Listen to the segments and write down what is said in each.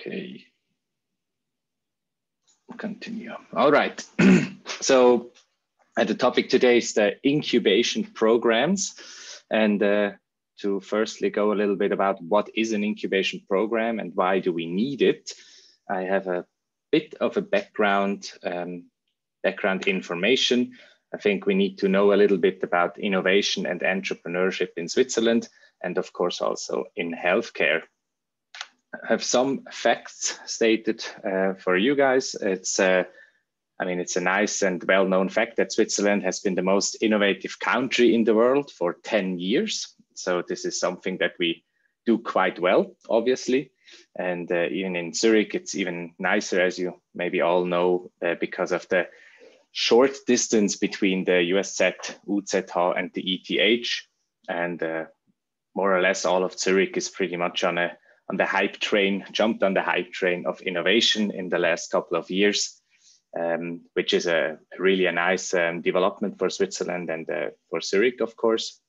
Okay. Continue. All right. So the topic today is the incubation programs. And to firstly go a little bit about what is an incubation program and why do we need it, I have a bit of a background information. I think we need to know a little bit about innovation and entrepreneurship in Switzerland, and of course also in healthcare. I have some facts stated for you guys. It's a nice and well-known fact that Switzerland has been the most innovative country in the world for 10 years. So this is something that we do quite well, obviously. And even in Zurich, it's even nicer, as you maybe all know, because of the short distance between the USZ, UZH, and the ETH. And more or less all of Zurich is pretty much jumped on the hype train of innovation in the last couple of years, which is really a nice development for Switzerland and for Zurich, of course.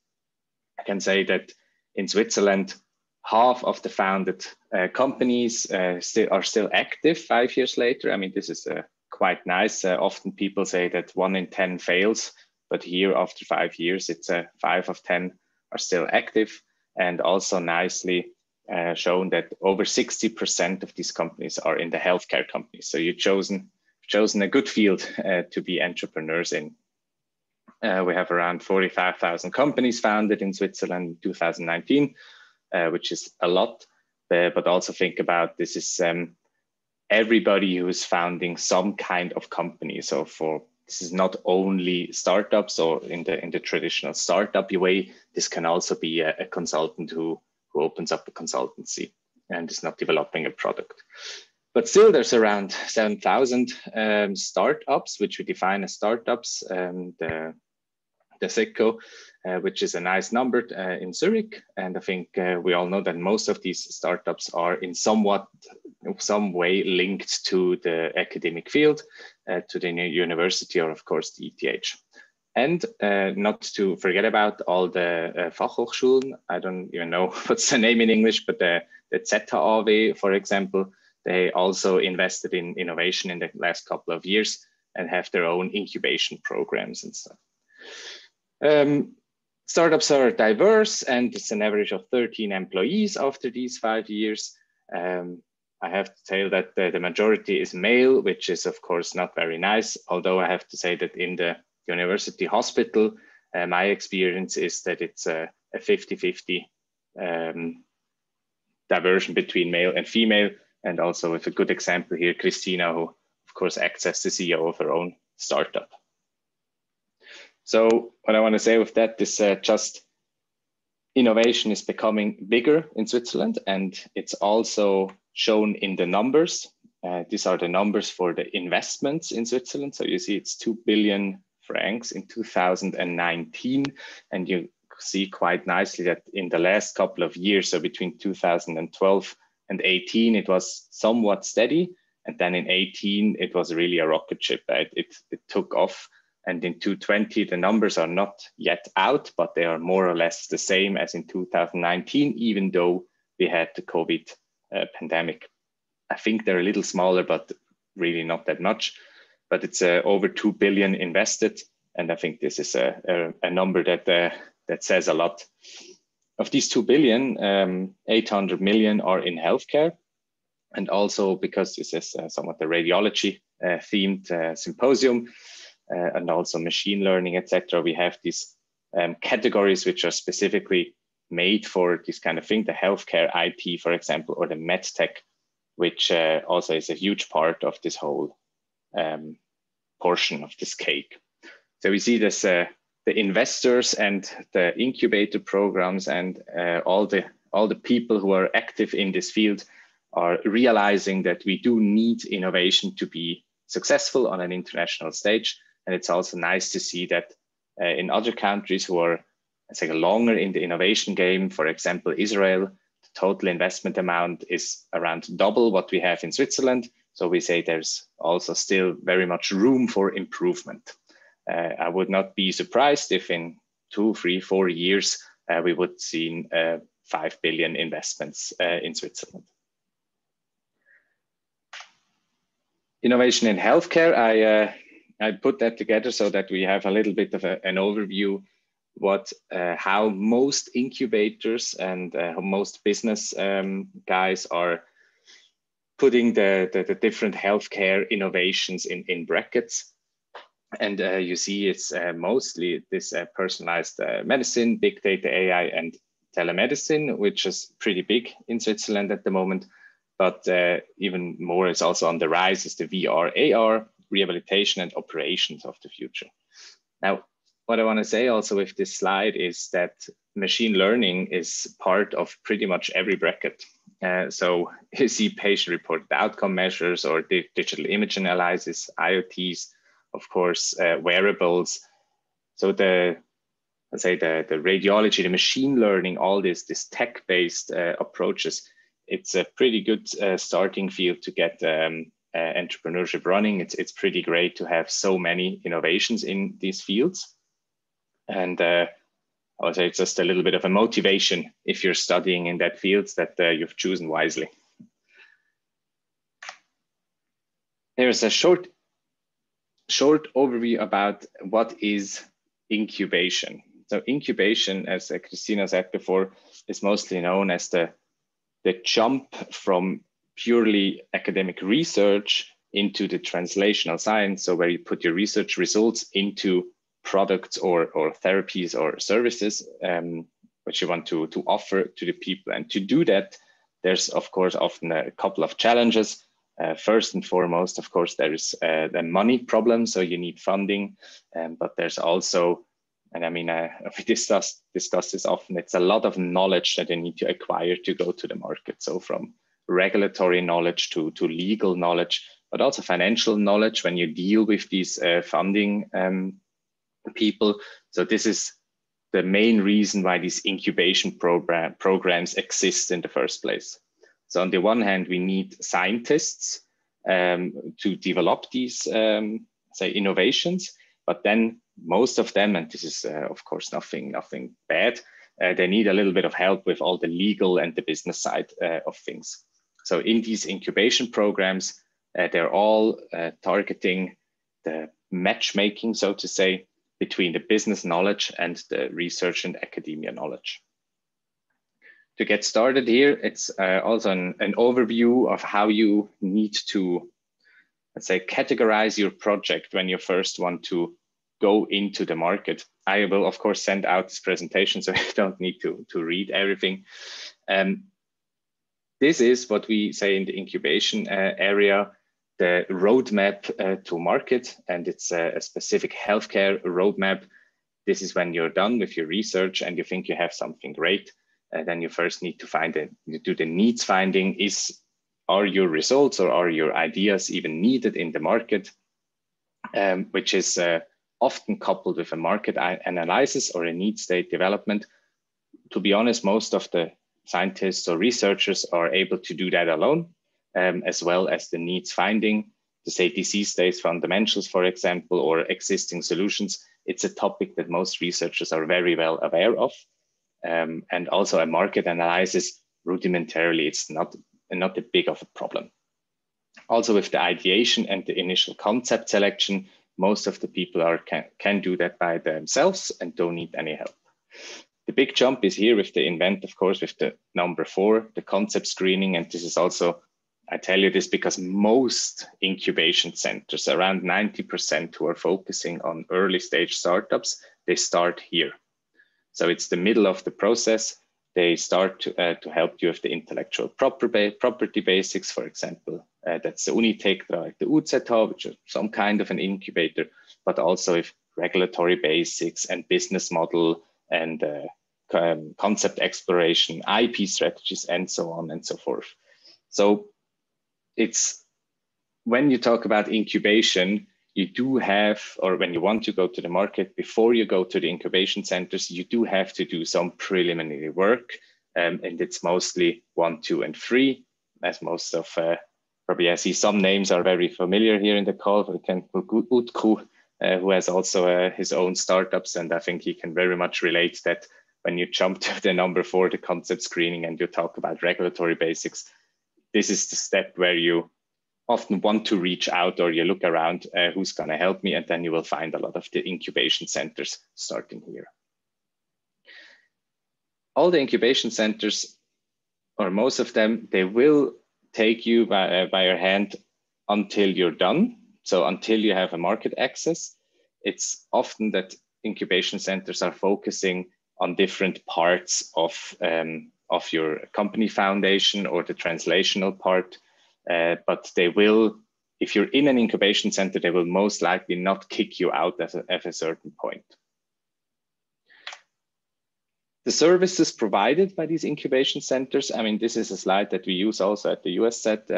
I can say that in Switzerland, half of the founded companies are still active 5 years later. I mean, this is quite nice. Often people say that 1 in 10 fails, but here after 5 years, it's 5 of 10 are still active, and also nicely shown that over 60% of these companies are in the healthcare companies. So you've chosen a good field to be entrepreneurs in. We have around 45,000 companies founded in Switzerland in 2019, which is a lot. But also think about this is everybody who is founding some kind of company. So this is not only startups or in the traditional startup way. This can also be a consultant who opens up a consultancy and is not developing a product. But still, there's around 7,000 startups, which we define as startups, the SECO, which is a nice number in Zurich. And I think we all know that most of these startups are in some way linked to the academic field, to the university, or of course the ETH. And not to forget about all the Fachhochschulen. I don't even know what's the name in English, but the ZHAW, for example, they also invested in innovation in the last couple of years and have their own incubation programs and stuff. Startups are diverse, and it's an average of 13 employees after these 5 years. I have to tell that the majority is male, which is of course not very nice, although I have to say that in the University Hospital, my experience is that it's a 50-50 diversion between male and female. And also with a good example here, Christina, who of course acts as the CEO of her own startup. So what I want to say with that is just innovation is becoming bigger in Switzerland, and it's also shown in the numbers. These are the numbers for the investments in Switzerland. So you see it's 2 billion francs in 2019, and you see quite nicely that in the last couple of years, so between 2012 and 18, it was somewhat steady, and then in 18 it was really a rocket ship. It took off, and in 2020 the numbers are not yet out, but they are more or less the same as in 2019, even though we had the COVID pandemic. I think they're a little smaller, but really not that much. But it's over 2 billion invested. And I think this is a number that says a lot. Of these 2 billion, 800 million are in healthcare. And also because this is somewhat a radiology themed symposium, and also machine learning, etc. We have these categories which are specifically made for this kind of thing, the healthcare IT, for example, or the medtech, which also is a huge part of this whole portion of this cake. So we see this, the investors and the incubator programs and all the people who are active in this field are realizing that we do need innovation to be successful on an international stage. And it's also nice to see that in other countries who are, let's say, longer in the innovation game, for example, Israel, the total investment amount is around double what we have in Switzerland. So we say there's also still very much room for improvement. I would not be surprised if in 2, 3, 4 years, we would see 5 billion investments in Switzerland. Innovation in healthcare, I put that together so that we have a little bit of an overview how most incubators and most business guys are putting the different healthcare innovations in brackets. And you see it's mostly this personalized medicine, big data, AI, and telemedicine, which is pretty big in Switzerland at the moment. But even more is also on the rise is the VR, AR, rehabilitation and operations of the future. Now, what I want to say also with this slide is that machine learning is part of pretty much every bracket. So you see patient-reported outcome measures or digital image analysis, IoTs, of course, wearables. So let's say the radiology, the machine learning, all this tech-based approaches, it's a pretty good starting field to get entrepreneurship running. It's pretty great to have so many innovations in these fields. And I would say it's just a little bit of a motivation if you're studying in that field that you've chosen wisely. There's a short overview about what is incubation. So incubation, as Christina said before, is mostly known as the jump from purely academic research into the translational science. So where you put your research results into products or therapies or services which you want to offer to the people. And to do that, there's of course often a couple of challenges. First and foremost, of course, there is the money problem. So you need funding, but there's also, and I mean, we discuss this often, it's a lot of knowledge that you need to acquire to go to the market. So from regulatory knowledge to legal knowledge, but also financial knowledge when you deal with these funding people. So this is the main reason why these incubation programs exist in the first place. So on the one hand, we need scientists to develop these, say, innovations, but then most of them, and this is of course nothing bad, they need a little bit of help with all the legal and the business side of things. So in these incubation programs, they're all targeting the matchmaking, so to say, between the business knowledge and the research and academia knowledge. To get started here, it's also an overview of how you need to, let's say, categorize your project when you first want to go into the market. I will, of course, send out this presentation, so you don't need to read everything. This is what we say in the incubation area, the roadmap to market, and it's a specific healthcare roadmap. This is when you're done with your research and you think you have something great. Then you first need to do the needs finding. Are your results or are your ideas even needed in the market? Which is often coupled with a market analysis or a need state development. To be honest, most of the scientists or researchers are able to do that alone, as well as the needs finding, to say disease states fundamentals, for example, or existing solutions. It's a topic that most researchers are very well aware of. And also a market analysis, rudimentarily, it's not a big of a problem. Also with the ideation and the initial concept selection, most of the people can do that by themselves and don't need any help. The big jump is here with the invent, of course, with the number 4, the concept screening. And this is also, I tell you this because most incubation centers, around 90% who are focusing on early stage startups, they start here. So it's the middle of the process. They start to help you with the intellectual property basics, for example. That's the Unitech, like the UZH, which is some kind of an incubator, but also with regulatory basics and business model and concept exploration, IP strategies, and so on and so forth. So it's when you talk about incubation, you do have, or when you want to go to the market, before you go to the incubation centers, you do have to do some preliminary work. And it's mostly 1, 2, and 3, as most of, probably I see some names are very familiar here in the call. For example, Utku, who has also his own startups. And I think he can very much relate that when you jump to the number 4, the concept screening, and you talk about regulatory basics, this is the step where you often want to reach out, or you look around, who's going to help me, and then you will find a lot of the incubation centers starting here. All the incubation centers, or most of them, they will take you by your hand until you're done. So until you have a market access. It's often that incubation centers are focusing on different parts of your company foundation or the translational part, but they will, if you're in an incubation center, they will most likely not kick you out at a certain point. The services provided by these incubation centers, I mean, this is a slide that we use also at the USZ,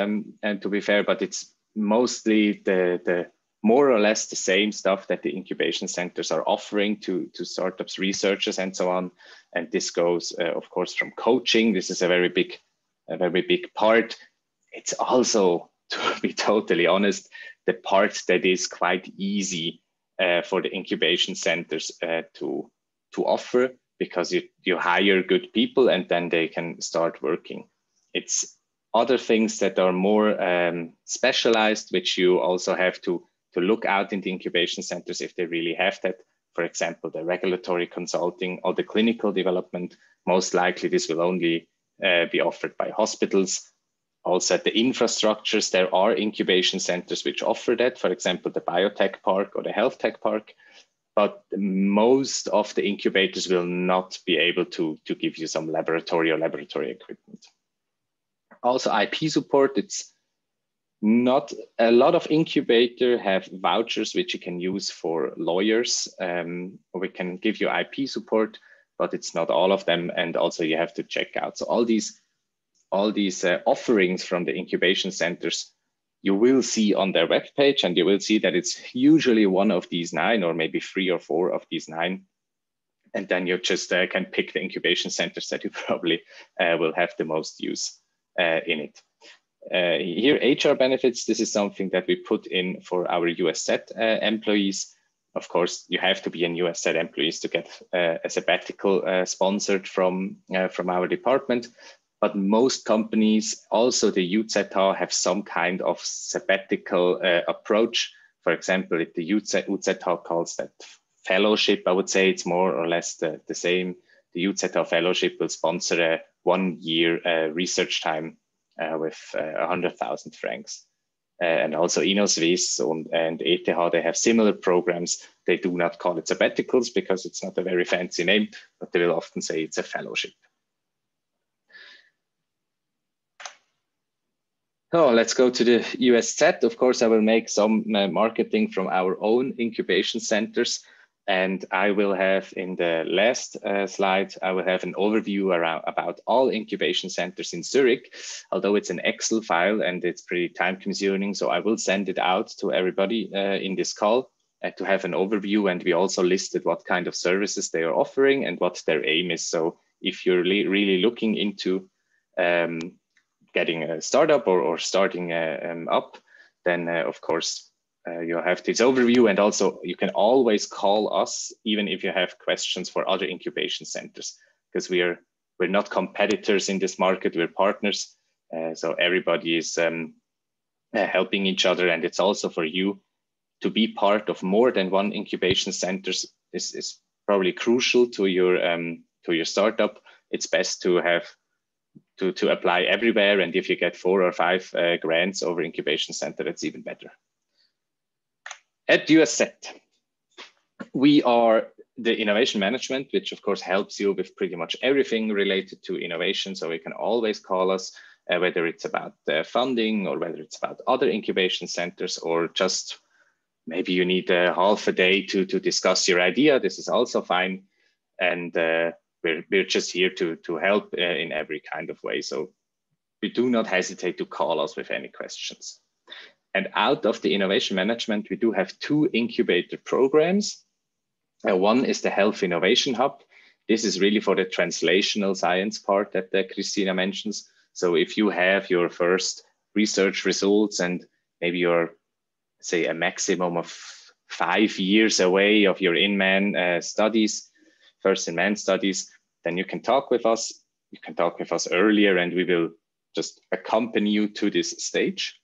and to be fair, but it's mostly the more or less the same stuff that the incubation centers are offering to startups, researchers, and so on. And this goes, of course, from coaching. This is a very big part. It's also, to be totally honest, the part that is quite easy for the incubation centers to offer, because you hire good people and then they can start working. It's other things that are more specialized, which you also have to look out in the incubation centers if they really have that. For example, the regulatory consulting or the clinical development. Most likely this will only be offered by hospitals. Also at the infrastructures, there are incubation centers which offer that, for example, the biotech park or the health tech park. But most of the incubators will not be able to give you some laboratory equipment. Also IP support, it's not a lot of incubators have vouchers which you can use for lawyers. We can give you IP support, but it's not all of them. And also you have to check out. So all these offerings from the incubation centers, you will see on their webpage, and you will see that it's usually one of these 9 or maybe 3 or 4 of these 9. And then you just can pick the incubation centers that you probably will have the most use in it. Here, HR benefits, this is something that we put in for our USZ employees. Of course, you have to be an USZ employees to get a sabbatical sponsored from our department. But most companies, also the UZH, have some kind of sabbatical approach. For example, if the UZH calls that fellowship, I would say it's more or less the same. The UZH fellowship will sponsor a 1-year research time with 100,000 francs. And also InnoSwiss and ETH, they have similar programs. They do not call it sabbaticals because it's not a very fancy name, but they will often say it's a fellowship. Oh, let's go to the USZ. Of course, I will make some marketing from our own incubation centers. And I will have in the last slide, I will have an overview about all incubation centers in Zurich, although it's an Excel file and it's pretty time consuming. So I will send it out to everybody in this call to have an overview. And we also listed what kind of services they are offering and what their aim is. So if you're really looking into getting a startup or starting up, then of course, you'll have this overview, and also you can always call us even if you have questions for other incubation centers, because we're not competitors in this market, we're partners. So everybody is helping each other, and it's also for you to be part of more than one incubation centers. This is probably crucial to your startup. It's best to have to apply everywhere, and if you get 4 or 5 grants over incubation center, that's even better. At USZ, we are the innovation management, which of course helps you with pretty much everything related to innovation. So you can always call us, whether it's about funding or whether it's about other incubation centers, or just maybe you need half a day to discuss your idea. This is also fine. And we're just here to help in every kind of way. So we do not hesitate to call us with any questions. And out of the innovation management, we do have 2 incubator programs. One is the Health Innovation Hub. This is really for the translational science part that Christina mentions. So if you have your first research results and maybe you're, say, a maximum of 5 years away of your in-man studies, first-in-man studies, then you can talk with us. You can talk with us earlier, and we will just accompany you to this stage.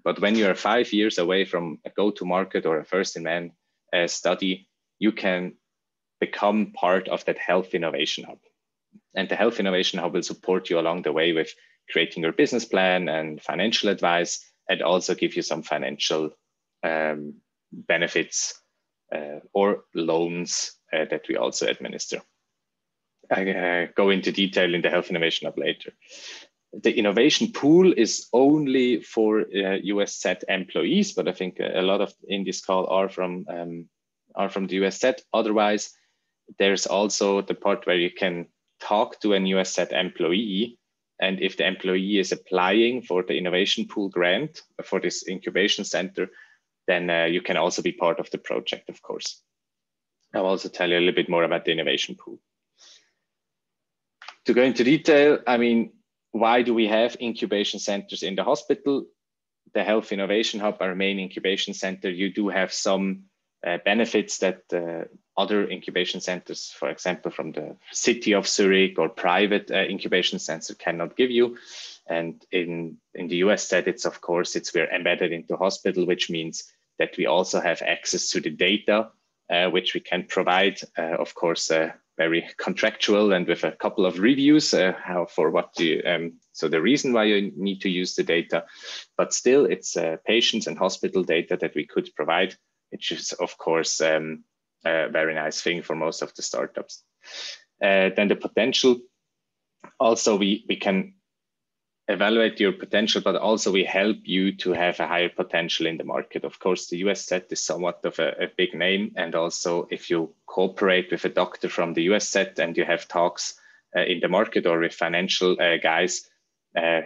But when you're 5 years away from a go-to-market or a first-in-man study, you can become part of that health innovation hub. And the health innovation hub will support you along the way with creating your business plan and financial advice, and also give you some financial benefits or loans that we also administer. I go into detail in the health innovation hub later. The innovation pool is only for USZ employees, but I think a lot of in this call are from the USZ. Otherwise, there's also the part where you can talk to an USZ employee, and if the employee is applying for the innovation pool grant for this incubation center, then you can also be part of the project, of course. I'll also tell you a little bit more about the innovation pool. To go into detail, I mean, why do we have incubation centers in the hospital? The Health Innovation Hub, our main incubation center, you do have some benefits that other incubation centers, for example, from the city of Zurich or private incubation centers cannot give you. And in the US set, it's of course, we're embedded into hospital, which means that we also have access to the data, which we can provide, of course, very contractual and with a couple of reviews, so the reason why you need to use the data, but still it's patients and hospital data that we could provide, which is of course a very nice thing for most of the startups. Then the potential, also we can evaluate your potential, but also we help you to have a higher potential in the market. Of course, the US set is somewhat of a big name. And also if you cooperate with a doctor from the US set and you have talks in the market or with financial guys,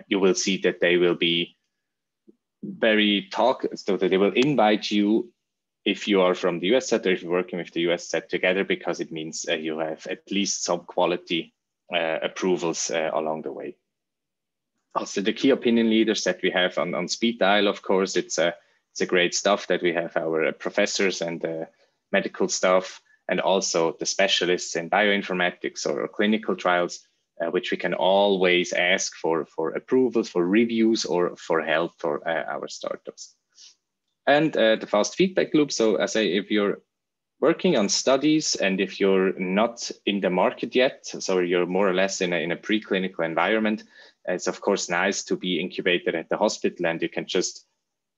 you will see that they will be so that they will invite you if you are from the US set or if you're working with the US set together, because it means you have at least some quality approvals along the way. Also, the key opinion leaders that we have on speed dial, of course, it's a great stuff that we have our professors and medical staff, and also the specialists in bioinformatics or clinical trials, which we can always ask for approvals, for reviews, or for help for our startups. And the fast feedback loop. So I say, if you're working on studies and if you're not in the market yet, so you're more or less in a preclinical environment, it's of course nice to be incubated at the hospital, and you can just,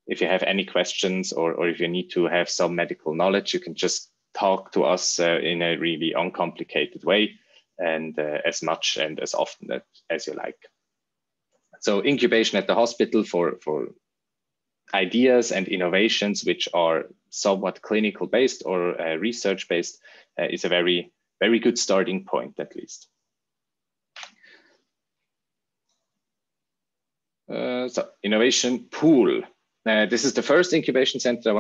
if you have any questions or if you need to have some medical knowledge, you can just talk to us in a really uncomplicated way, and as much and as often as you like. So incubation at the hospital for ideas and innovations which are somewhat clinical based or research based is a very, very good starting point, at least. So innovation pool. This is the first incubation center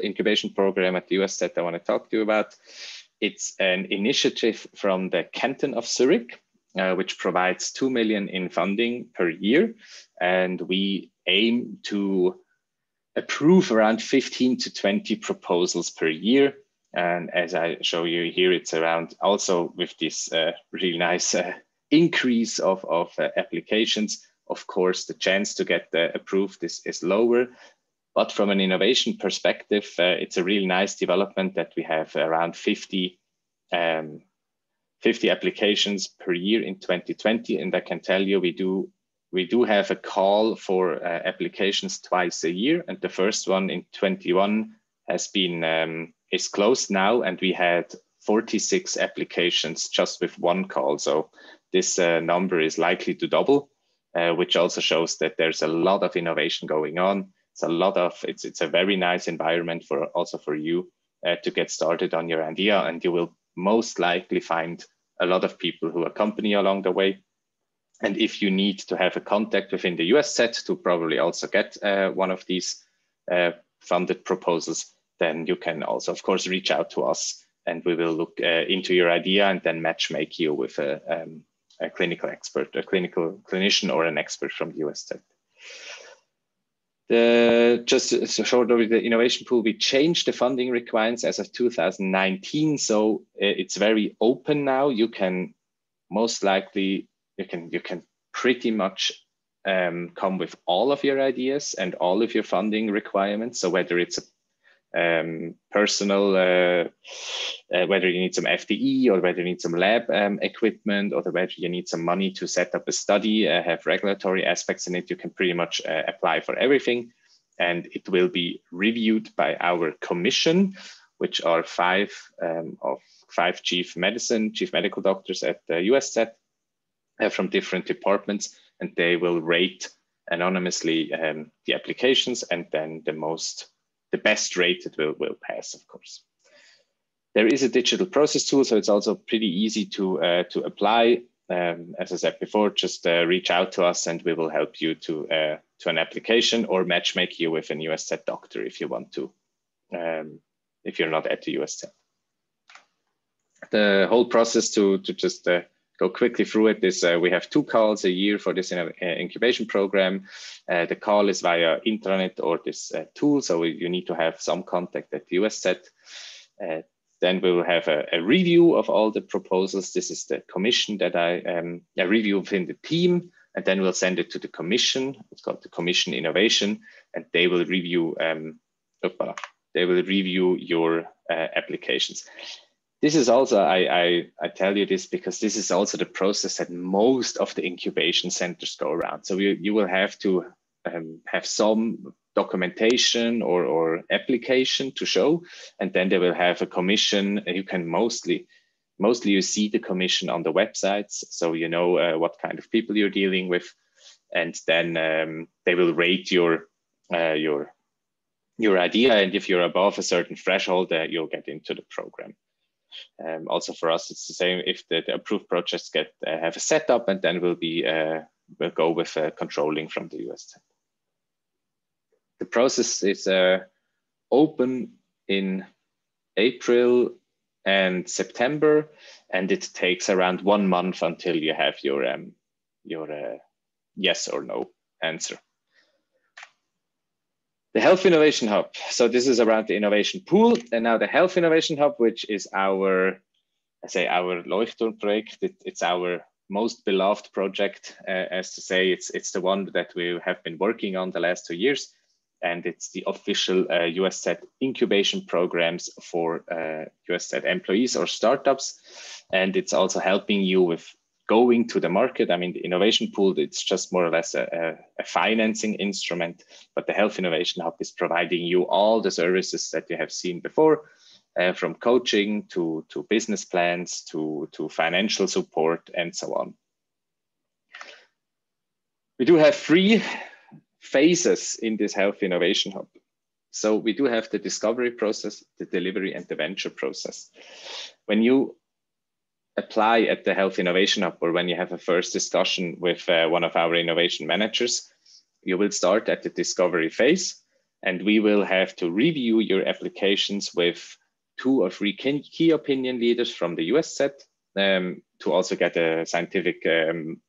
incubation program at the US that I want to talk to you about. It's an initiative from the canton of Zurich, which provides 2 million in funding per year. And we aim to approve around 15 to 20 proposals per year. And as I show you here, it's around also with this really nice increase of applications. Of course, the chance to get approved is lower, but from an innovation perspective, it's a really nice development that we have around 50 applications per year in 2020. And I can tell you, we do have a call for applications twice a year. And the first one in 21 has been, is closed now. And we had 46 applications just with one call. So this number is likely to double. Which also shows that there's a lot of innovation going on. It's a very nice environment also for you to get started on your idea, and you will most likely find a lot of people who accompany along the way. And if you need to have a contact within the US set to probably also get one of these funded proposals, then you can also, of course, reach out to us, and we will look into your idea and then matchmake you with a clinical expert, a clinical clinician, or an expert from the US set. Just a short over the innovation pool, we changed the funding requirements as of 2019. So it's very open now. You can most likely, you can pretty much come with all of your ideas and all of your funding requirements. So whether it's a personal, whether you need some FTE or whether you need some lab equipment, or whether you need some money to set up a study, have regulatory aspects in it, you can pretty much apply for everything. And it will be reviewed by our commission, which are five chief medical doctors at the USZ from different departments, and they will rate anonymously the applications, and then the best rated will pass, of course. There is a digital process tool, so it's also pretty easy to apply. As I said before, just reach out to us and we will help you to an application or matchmake you with an USZ doctor if you want to, if you're not at the USZ. The whole process to just go quickly through it is we have 2 calls a year for this incubation program. The call is via intranet or this tool, so you need to have some contact at the USZ. Then we will have a review of all the proposals. This is the commission that I review within the team, and then we'll send it to the commission. It's called the Commission Innovation, and they will review your applications. This is also, I tell you this because this is also the process that most of the incubation centers go around. So you will have to have some documentation or application to show, and then they will have a commission. You can mostly you see the commission on the websites, so you know what kind of people you're dealing with, and then they will rate your idea, and if you're above a certain threshold, you'll get into the program. Also for us, it's the same. If the approved projects have a setup, and then we'll go with controlling from the USZ. The process is open in April and September, and it takes around 1 month until you have your yes or no answer. The Health Innovation Hub. So this is around the innovation pool, and now the Health Innovation Hub, which is our Leuchtturmprojekt. It's our most beloved project, as to say, it's the one that we have been working on the last 2 years, and it's the official USZ incubation programs for USZ employees or startups, and it's also helping you with going to the market. I mean, the innovation pool, it's just more or less a financing instrument, but the Health Innovation Hub is providing you all the services that you have seen before, from coaching to business plans to financial support and so on. We do have 3 phases in this Health Innovation Hub. So we do have the discovery process, the delivery, and the venture process. When you apply at the Health Innovation Hub, or when you have a first discussion with one of our innovation managers, you will start at the discovery phase, and we will have to review your applications with 2 or 3 key opinion leaders from the USZ, to also get a scientific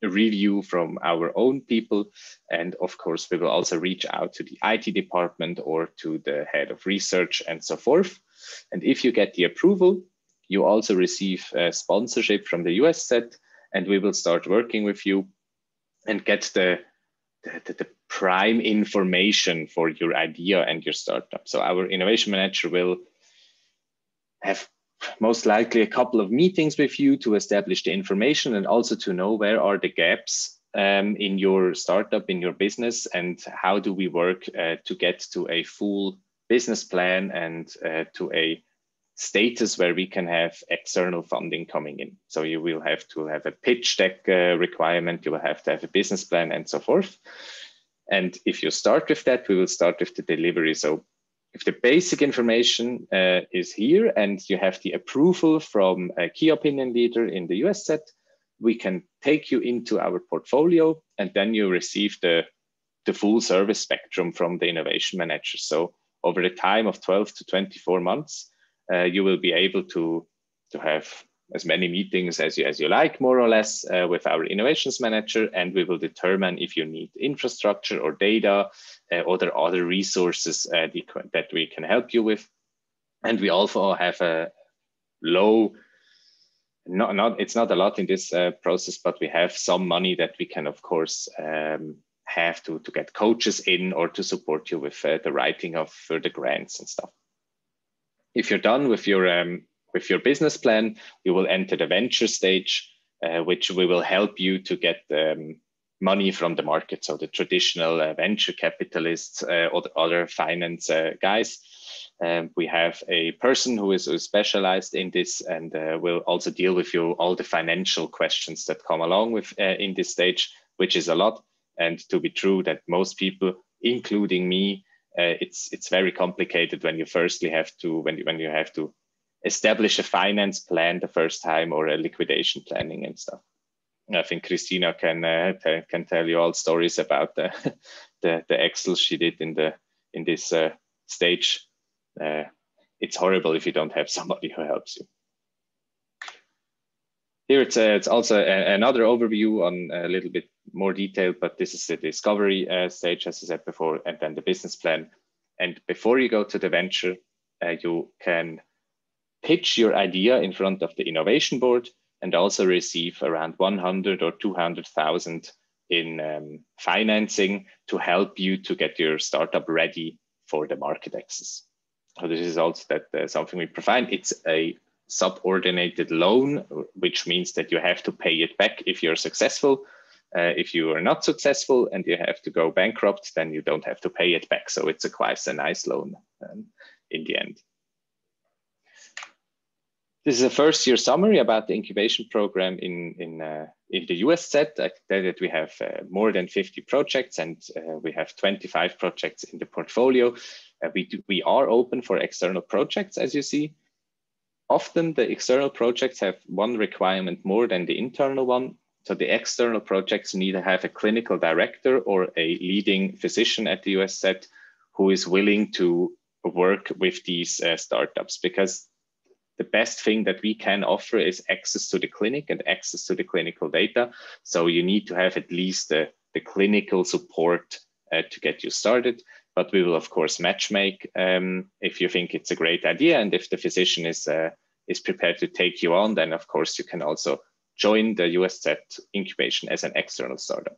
review from our own people. And of course, we will also reach out to the IT department or to the head of research and so forth. And if you get the approval, you also receive sponsorship from the USZ, and we will start working with you and get the prime information for your idea and your startup. So our innovation manager will have most likely a couple of meetings with you to establish the information and also to know where are the gaps in your startup, in your business, and how do we work to get to a full business plan and to a status where we can have external funding coming in. So you will have to have a pitch deck requirement, you will have to have a business plan and so forth. And if you start with that, we will start with the delivery. So if the basic information is here and you have the approval from a key opinion leader in the USZ, we can take you into our portfolio, and then you receive the full service spectrum from the innovation manager. So over the time of 12 to 24 months, you will be able to have as many meetings as you like, more or less, with our innovations manager, and we will determine if you need infrastructure or data or other resources that we can help you with. And we also have a low, it's not a lot in this process, but we have some money that we can, of course, have to get coaches in or to support you with the writing of further grants and stuff. If you're done with your business plan, you will enter the venture stage, which we will help you to get money from the market. So the traditional venture capitalists or the other finance guys. We have a person who is specialized in this and will also deal with you all the financial questions that come along with in this stage, which is a lot. And to be true that most people, including me, it's very complicated when you firstly have to when you have to establish a finance plan the first time or a liquidation planning and stuff. I think Christina can tell you all stories about the Excel she did in this stage. It's horrible if you don't have somebody who helps you. Here it's also another overview on a little bit more detail, but this is the discovery stage, as I said before, and then the business plan. And before you go to the venture, you can pitch your idea in front of the innovation board and also receive around 100 or 200,000 in financing to help you to get your startup ready for the market access. So this is also something we provide. It's a subordinated loan, which means that you have to pay it back if you're successful. If you are not successful and you have to go bankrupt, then you don't have to pay it back. So it's quite a nice loan in the end. This is a first year summary about the incubation program in the US set. That we have more than 50 projects and we have 25 projects in the portfolio. We are open for external projects, as you see. Often the external projects have one requirement more than the internal one. So the external projects need to have a clinical director or a leading physician at the US set who is willing to work with these startups, because the best thing that we can offer is access to the clinic and access to the clinical data. So you need to have at least the clinical support to get you started. But we will, of course, matchmake if you think it's a great idea. And if the physician is prepared to take you on, then, of course, you can also join the USZ incubation as an external startup.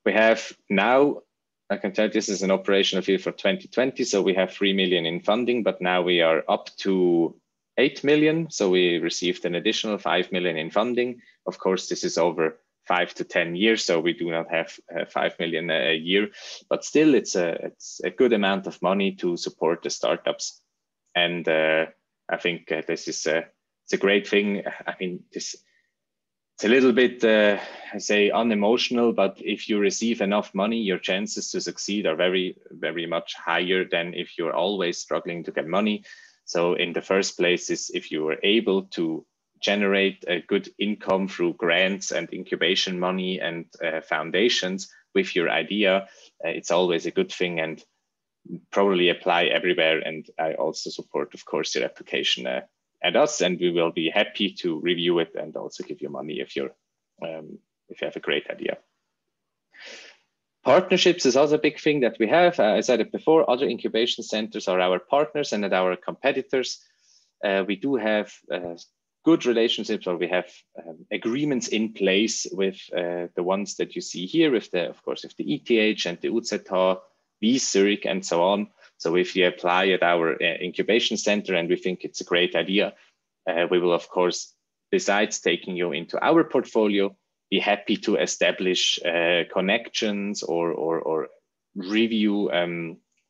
We have now, I can tell you this is an operational field for 2020. So we have 3 million in funding, but now we are up to 8 million. So we received an additional 5 million in funding. Of course, this is over 5 to 10 years. So we do not have 5 million a year, but still it's a good amount of money to support the startups. And I think this is it's a great thing. I mean, it's a little bit, I say, unemotional, but if you receive enough money, your chances to succeed are very, very much higher than if you're always struggling to get money. So in the first place is if you were able to generate a good income through grants and incubation money and foundations with your idea, it's always a good thing and probably apply everywhere. And I also support, of course, your application at us, and we will be happy to review it and also give you money if you have a great idea. Partnerships is also a big thing that we have. I said it before, other incubation centers are our partners and our competitors. We do have good relationships, or we have agreements in place with the ones that you see here, with of course, with the ETH and the UZH, Zurich, and so on. So if you apply at our incubation center and we think it's a great idea, we will, of course, besides taking you into our portfolio, be happy to establish connections or review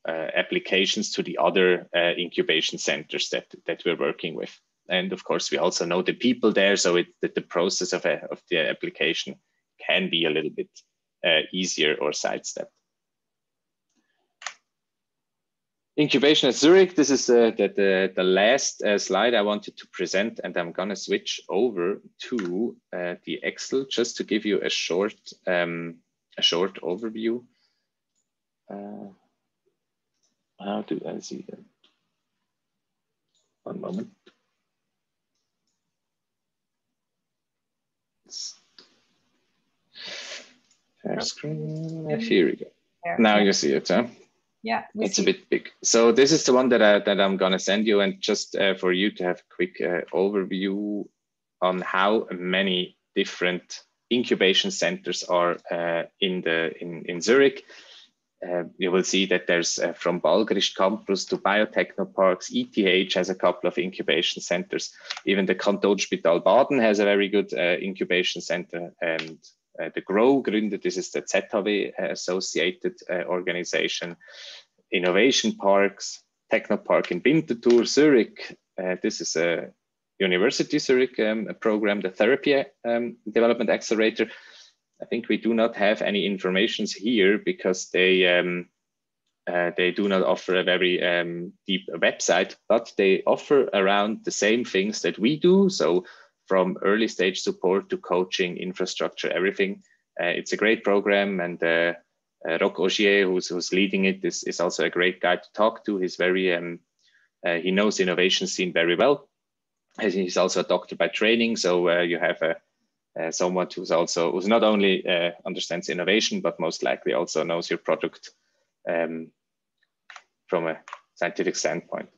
applications to the other incubation centers that we're working with. And of course, we also know the people there, so the process of the application can be a little bit easier or sidestepped. Incubation at Zurich, this is the last slide I wanted to present, and I'm going to switch over to the Excel just to give you a short overview. How do I see that? One moment. Share screen. Here we go. Now you see it, huh? Yeah, it's a bit big. So this is the one that I'm going to send you, and just for you to have a quick overview on how many different incubation centers are in Zurich. You will see that there's from Balgrist campus to biotechnoparks. ETH has a couple of incubation centers. Even the Kantonsspital Baden has a very good incubation center, and the GROW gründet, this is the ZHW associated organization. Innovation parks, Technopark in Winterthur, Zurich. This is a University Zurich program, the Therapy Development Accelerator. I think we do not have any information here because they do not offer a very deep website, but they offer around the same things that we do. So from early stage support to coaching, infrastructure, everything. It's a great program, and Roch Augier, who's leading it, is also a great guy to talk to. He's very, he knows the innovation scene very well. He's also a doctor by training, so you have someone who's not only understands innovation, but most likely also knows your product from a scientific standpoint.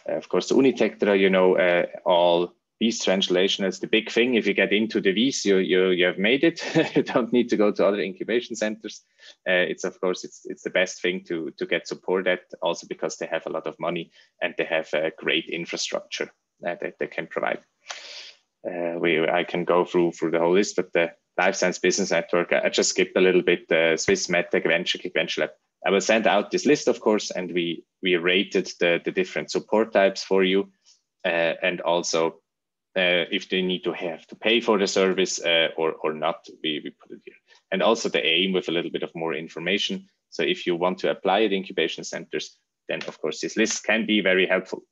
Of course, the Unitectra, you know, all these translation is the big thing. If you get into the Wies, you have made it. You don't need to go to other incubation centers. It's of course it's the best thing to get support at, also because they have a lot of money and they have a great infrastructure that they can provide. I can go through the whole list, but the Life Science Business Network, I just skipped a little bit. Swiss MedTech, Venture Kick, Venture Lab. I will send out this list, of course, and we rated the different support types for you, and also if they need to have to pay for the service or not, we put it here. And also the aim with a little bit of more information. So if you want to apply at incubation centers, then of course this list can be very helpful.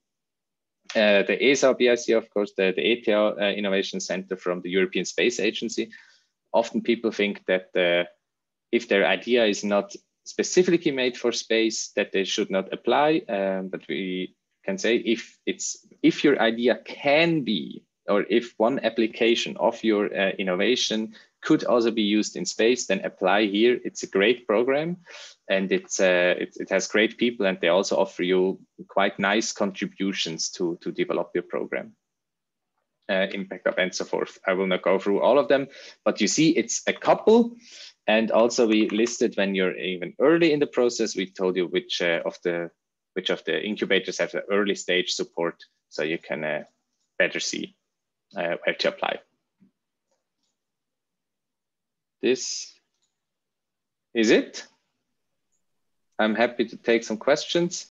The ESA BIC, of course, the ETH Innovation Center from the European Space Agency. Often people think that if their idea is not specifically made for space, that they should not apply. But we can say if your idea can be, or if one application of your innovation could also be used in space, then apply here. It's a great program, and it has great people, and they also offer you quite nice contributions to develop your program. Impact Up and so forth. I will not go through all of them, but you see it's a couple. And also we listed when you're even early in the process, we told you which of the incubators have the early stage support, so you can better see where to apply. This is it. I'm happy to take some questions.